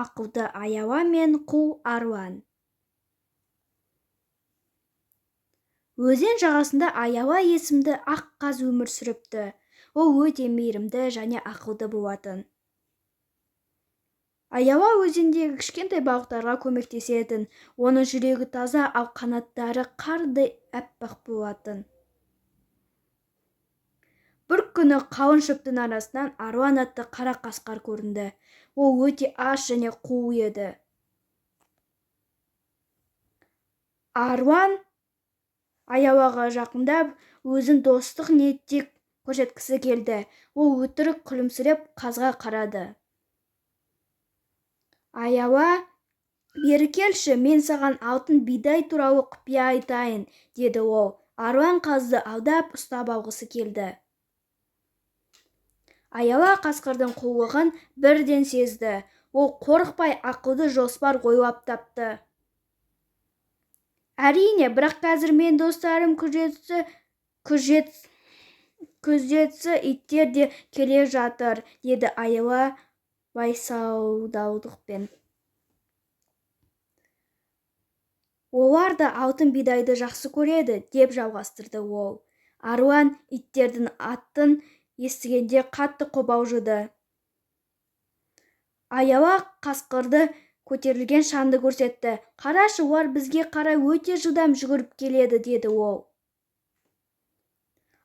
ақылды аяуа мен қу аруан. Өзен жағасында аяуа есімді ақ қаз өмір сүріпті. Ол өте мейірімді және ақылды болатын. Аяуа өзендегі кішкентай балықтарға көмектесетін, оның жүрегі таза, ал қанаттары қардай әппақ болатын. Бір күні қалың шөптің арасынан Аруан атты қара қасқыр көрінді. Ол өте аш және қу еді. Аруан аяуаға жақындап, өзін достық ниетте көрсеткісі келді. Ол өтірік күлімсіреп қазға қарады. Аяуа, бері келші, мен саған алтын бидай туралы құпия айтайын, деді ол. Аруан қазды алдап ұстап алғысы келді. Аяуа қасқырдың қулығын бірден сезді. Ол қорықпай ақылды жоспар ойлап тапты. Әрине, бірақ қазір мен достарым күзетші иттер де келе жатыр, деді аяуа байсалдаулықпен. Олар да алтын бидайды жақсы көреді, деп жалғастырды ол. Аруан иттердің атын естігенде қатты қобалжыды. Аяуа қасқырды көтерілген шаңды көрсетті. Қарашы, олар бізге қарай өте жылдам жүгіріп келеді, деді ол.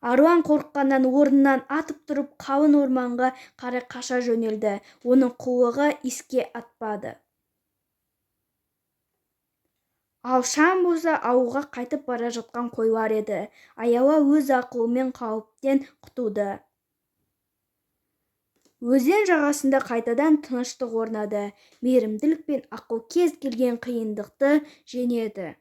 Аруан қорыққаннан орнынан атып тұрып қалың орманға қарай қаша жөнелді. Оның қулығы иске атпады. Ал шаң болса ауылға қайтып бара жатқан қойлар еді. Аяуа өз ақылымен қауіптен құтылды. Өзен жағасында қайтадан тыныштық орнады. Мейірімділік пен ақыл кез келген қиындықты жеңеді.